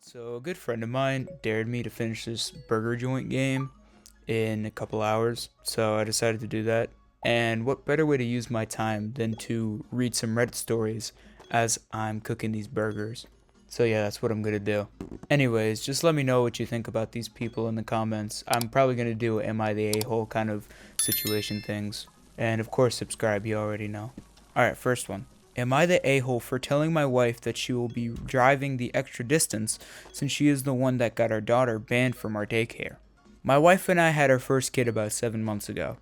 So a good friend of mine dared me to finish this burger joint game in a couple hours, so I decided to do that. And what better way to use my time than to read some Reddit stories as I'm cooking these burgers. So yeah, that's what I'm gonna do. Anyways, just let me know what you think about these people in the comments. I'm probably gonna do Am I the A-hole kind of situation things. And of course subscribe, you already know. Alright, first one. Am I the a-hole for telling my wife that she will be driving the extra distance since she is the one that got our daughter banned from our daycare? My wife and I had our first kid about 7 months ago.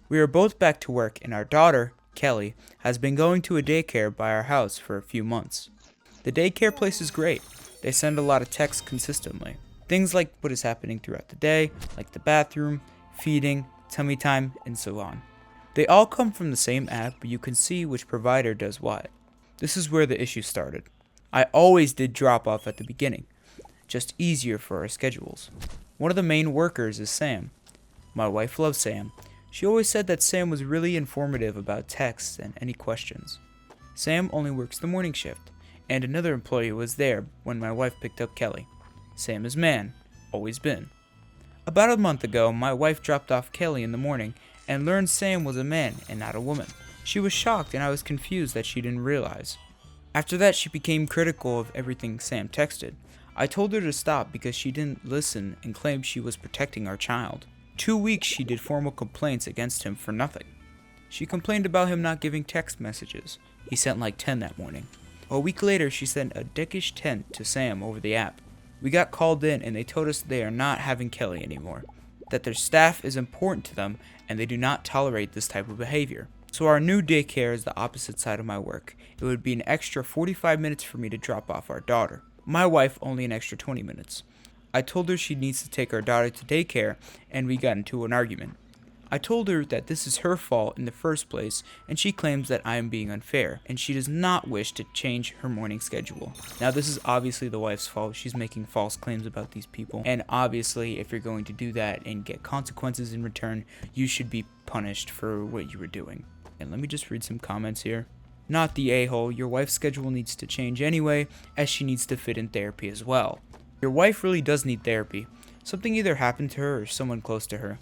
We are both back to work and our daughter, Kelly, has been going to a daycare by our house for a few months. The daycare place is great. They send a lot of texts consistently. Things like what is happening throughout the day, like the bathroom, feeding, tummy time, and so on. They all come from the same app, but you can see which provider does what. This is where the issue started. I always did drop off at the beginning, just easier for our schedules. One of the main workers is Sam. My wife loves Sam. She always said that Sam was really informative about texts and any questions. Sam only works the morning shift, and another employee was there when my wife picked up Kelly. Sam is man, always been. About a month ago, my wife dropped off Kelly in the morning and learned Sam was a man and not a woman. She was shocked and I was confused that she didn't realize. After that, she became critical of everything Sam texted. I told her to stop because she didn't listen and claimed she was protecting our child. 2 weeks she did formal complaints against him for nothing. She complained about him not giving text messages. He sent like 10 that morning. A week later, she sent a dickish 10 to Sam over the app. We got called in and they told us they are not having Kelly anymore, that their staff is important to them and they do not tolerate this type of behavior. So our new daycare is the opposite side of my work. It would be an extra 45 minutes for me to drop off our daughter. My wife only an extra 20 minutes. I told her she needs to take our daughter to daycare and we got into an argument. I told her that this is her fault in the first place and she claims that I am being unfair and she does not wish to change her morning schedule. Now this is obviously the wife's fault. She's making false claims about these people, and obviously if you're going to do that and get consequences in return, you should be punished for what you were doing. And let me just read some comments here. Not the a-hole, your wife's schedule needs to change anyway as she needs to fit in therapy as well. Your wife really does need therapy. Something either happened to her or someone close to her.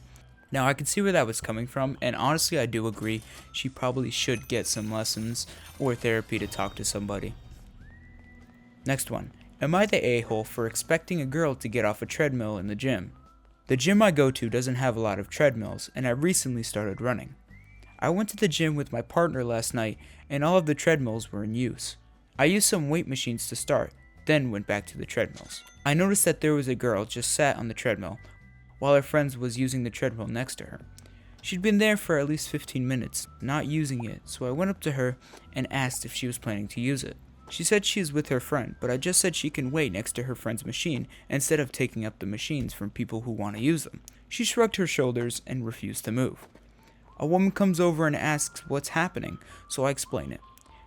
Now, I can see where that was coming from, and honestly, I do agree. She probably should get some lessons or therapy to talk to somebody. Next one. Am I the a-hole for expecting a girl to get off a treadmill in the gym? The gym I go to doesn't have a lot of treadmills, and I recently started running. I went to the gym with my partner last night, and all of the treadmills were in use. I used some weight machines to start, then went back to the treadmills. I noticed that there was a girl just sat on the treadmill, while her friend was using the treadmill next to her. She'd been there for at least 15 minutes, not using it, so I went up to her and asked if she was planning to use it. She said she is with her friend, but I just said she can wait next to her friend's machine instead of taking up the machines from people who want to use them. She shrugged her shoulders and refused to move. A woman comes over and asks what's happening, so I explain it.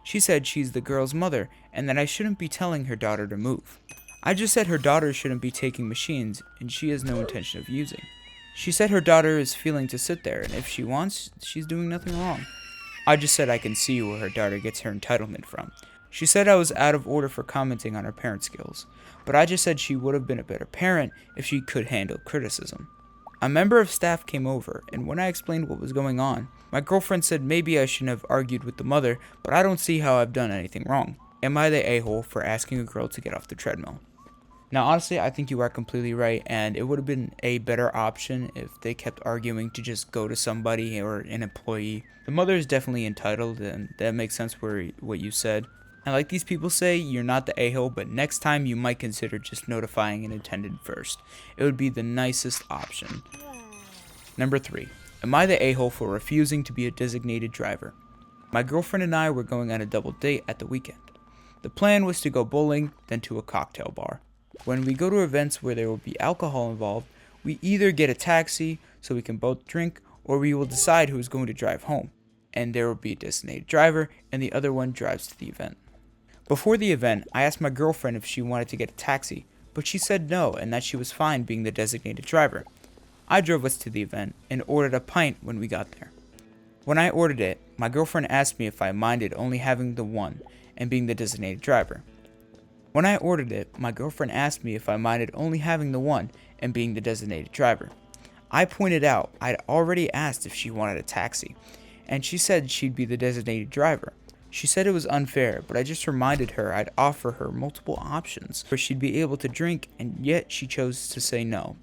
She said she's the girl's mother and that I shouldn't be telling her daughter to move. I just said her daughter shouldn't be taking machines and she has no intention of using. She said her daughter is feeling to sit there and if she wants, she's doing nothing wrong. I just said I can see where her daughter gets her entitlement from. She said I was out of order for commenting on her parent skills, but I just said she would have been a better parent if she could handle criticism. A member of staff came over, and when I explained what was going on, my girlfriend said maybe I shouldn't have argued with the mother, but I don't see how I've done anything wrong. Am I the a-hole for asking a girl to get off the treadmill? Now honestly, I think you are completely right, and it would have been a better option if they kept arguing to just go to somebody or an employee. The mother is definitely entitled, and that makes sense for what you said. And like these people say, you're not the a-hole, but next time you might consider just notifying an attendant first. It would be the nicest option. Number 3. Am I the a-hole for refusing to be a designated driver? My girlfriend and I were going on a double date at the weekend. The plan was to go bowling, then to a cocktail bar. When we go to events where there will be alcohol involved, we either get a taxi so we can both drink, or we will decide who is going to drive home. And there will be a designated driver, and the other one drives to the event. Before the event, I asked my girlfriend if she wanted to get a taxi, but she said no and that she was fine being the designated driver. I drove us to the event and ordered a pint when we got there. When I ordered it, my girlfriend asked me if I minded only having the one and being the designated driver. When I ordered it, my girlfriend asked me if I minded only having the one and being the designated driver. I pointed out I'd already asked if she wanted a taxi, and she said she'd be the designated driver. She said it was unfair, but I just reminded her I'd offer her multiple options where she'd be able to drink, and yet she chose to say no.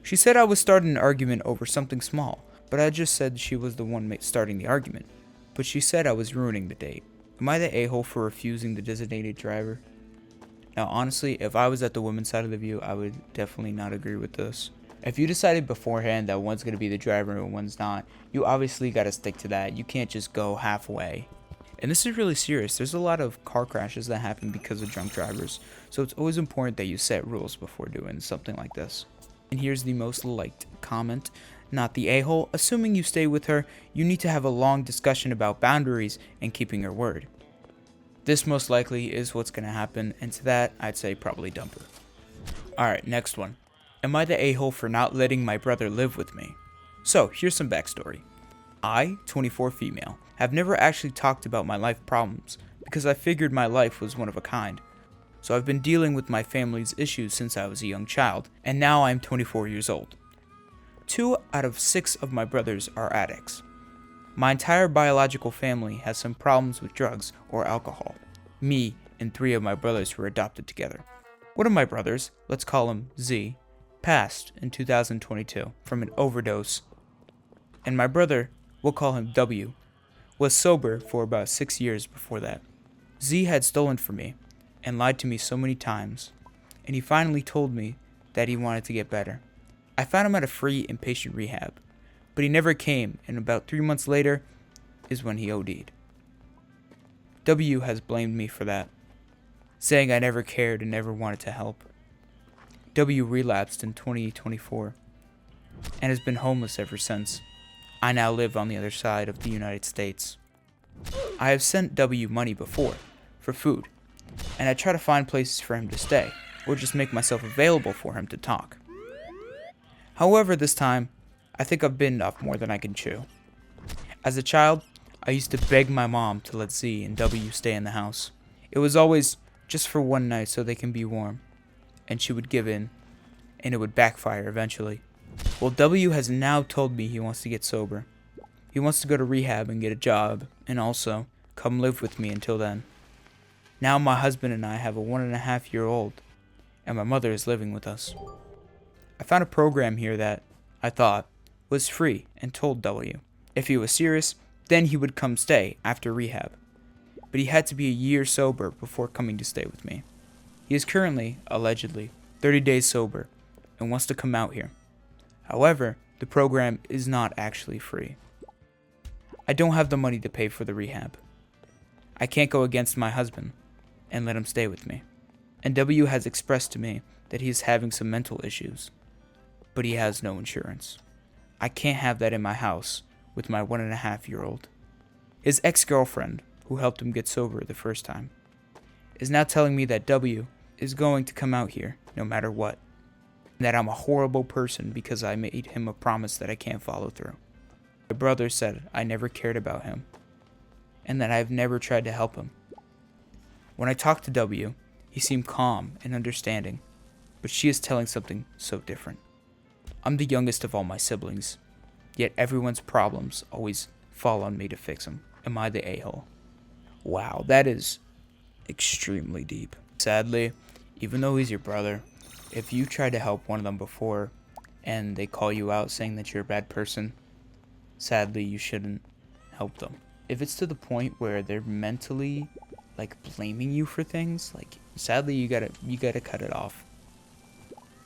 She said I was starting an argument over something small, but I just said she was the one starting the argument. But she said I was ruining the date. Am I the a-hole for refusing the designated driver? Now honestly, if I was at the women's side of the view, I would definitely not agree with this. If you decided beforehand that one's going to be the driver and one's not, you obviously got to stick to that. You can't just go halfway. And this is really serious. There's a lot of car crashes that happen because of drunk drivers. So it's always important that you set rules before doing something like this. And here's the most liked comment. Not the a-hole. Assuming you stay with her, you need to have a long discussion about boundaries and keeping her word. This most likely is what's going to happen, and to that, I'd say probably dump her. Alright, next one. Am I the a-hole for not letting my brother live with me? So, here's some backstory. I, 24 female, have never actually talked about my life problems because I figured my life was one of a kind. So I've been dealing with my family's issues since I was a young child, and now I'm 24 years old. 2 out of 6 of my brothers are addicts. My entire biological family has some problems with drugs or alcohol. Me and 3 of my brothers were adopted together. One of my brothers, let's call him Z, passed in 2022 from an overdose, and my brother, we'll call him W, was sober for about 6 years before that. Z had stolen from me and lied to me so many times, and he finally told me that he wanted to get better. I found him at a free inpatient rehab, but he never came, and about 3 months later is when he OD'd. W has blamed me for that, saying I never cared and never wanted to help. W relapsed in 2024 and has been homeless ever since. I now live on the other side of the United States. I have sent W money before for food, and I try to find places for him to stay, or just make myself available for him to talk. However, this time, I think I've bitten off more than I can chew. As a child, I used to beg my mom to let Z and W stay in the house. It was always just for one night so they can be warm, and she would give in, and it would backfire eventually. Well, W has now told me he wants to get sober. He wants to go to rehab and get a job, and also come live with me until then. Now my husband and I have a 1.5-year-old, and my mother is living with us. I found a program here that, I thought, was free and told W. If he was serious, then he would come stay after rehab. But he had to be a year sober before coming to stay with me. He is currently, allegedly, 30 days sober and wants to come out here. However, the program is not actually free. I don't have the money to pay for the rehab. I can't go against my husband and let him stay with me. And W has expressed to me that he is having some mental issues, but he has no insurance. I can't have that in my house with my 1.5-year-old. His ex-girlfriend, who helped him get sober the first time, is now telling me that W is going to come out here no matter what. That I'm a horrible person because I made him a promise that I can't follow through. My brother said I never cared about him, and that I've never tried to help him. When I talked to W, he seemed calm and understanding, but she is telling something so different. I'm the youngest of all my siblings, yet everyone's problems always fall on me to fix them. Am I the a-hole? Wow, that is extremely deep. Sadly, even though he's your brother, if you tried to help one of them before and they call you out saying that you're a bad person, sadly you shouldn't help them. If it's to the point where they're mentally blaming you for things, sadly you gotta cut it off.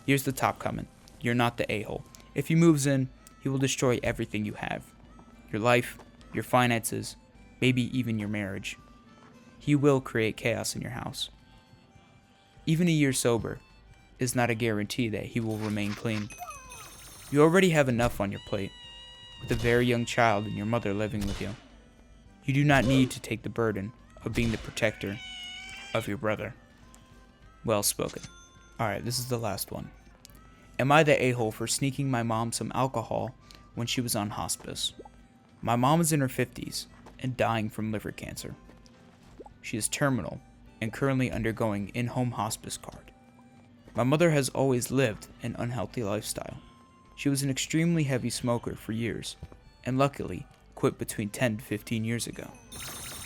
Here's the top comment. You're not the a-hole. If he moves in, he will destroy everything you have. Your life, your finances, maybe even your marriage. He will create chaos in your house. Even a year sober is not a guarantee that he will remain clean. You already have enough on your plate, with a very young child and your mother living with you. You do not need to take the burden of being the protector of your brother. Well spoken. Alright, this is the last one. Am I the a-hole for sneaking my mom some alcohol when she was on hospice? My mom is in her 50s and dying from liver cancer. She is terminal and currently undergoing in-home hospice card. My mother has always lived an unhealthy lifestyle. She was an extremely heavy smoker for years, and luckily quit between 10 to 15 years ago.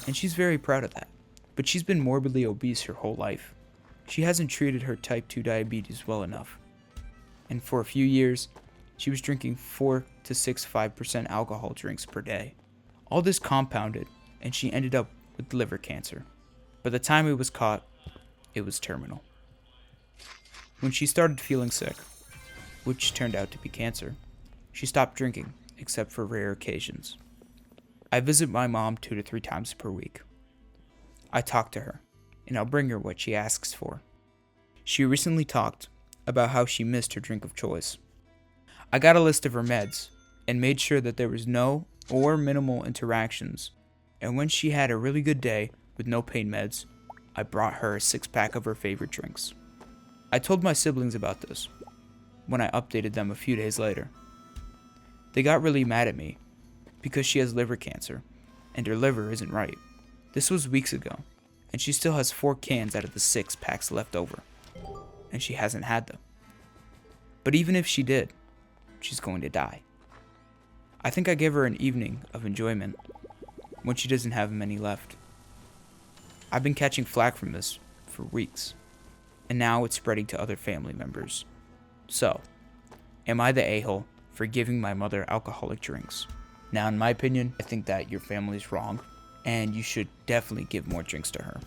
And she's very proud of that. But she's been morbidly obese her whole life. She hasn't treated her type 2 diabetes well enough. And for a few years, she was drinking 4 to 6 5% alcohol drinks per day. All this compounded, and she ended up with liver cancer. By the time it was caught, it was terminal. When she started feeling sick, which turned out to be cancer, she stopped drinking, except for rare occasions. I visit my mom 2 to 3 times per week. I talk to her, and I'll bring her what she asks for. She recently talked about how she missed her drink of choice. I got a list of her meds, and made sure that there was no or minimal interactions, and when she had a really good day with no pain meds, I brought her a 6-pack of her favorite drinks. I told my siblings about this, when I updated them a few days later. They got really mad at me, because she has liver cancer, and her liver isn't right. This was weeks ago, and she still has 4 cans out of the 6 packs left over, and she hasn't had them. But even if she did, she's going to die. I think I gave her an evening of enjoyment, when she doesn't have many left. I've been catching flack from this for weeks, and now it's spreading to other family members. So, am I the a-hole for giving my mother alcoholic drinks? Now, in my opinion, I think that your family's wrong, and you should definitely give more drinks to her.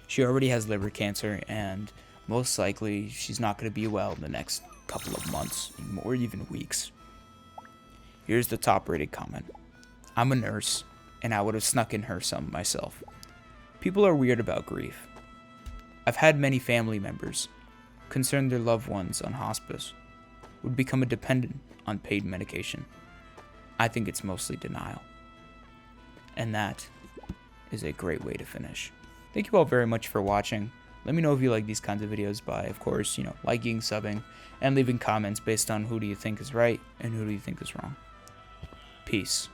She already has liver cancer, and most likely she's not going to be well in the next couple of months, or even weeks. Here's the top-rated comment. I'm a nurse, and I would have snuck in her some myself. People are weird about grief. I've had many family members concerned their loved ones on hospice would become a dependent on paid medication. I think it's mostly denial. And that is a great way to finish. Thank you all very much for watching. Let me know if you like these kinds of videos by, of course, liking, subbing, and leaving comments based on who do you think is right and who do you think is wrong. Peace.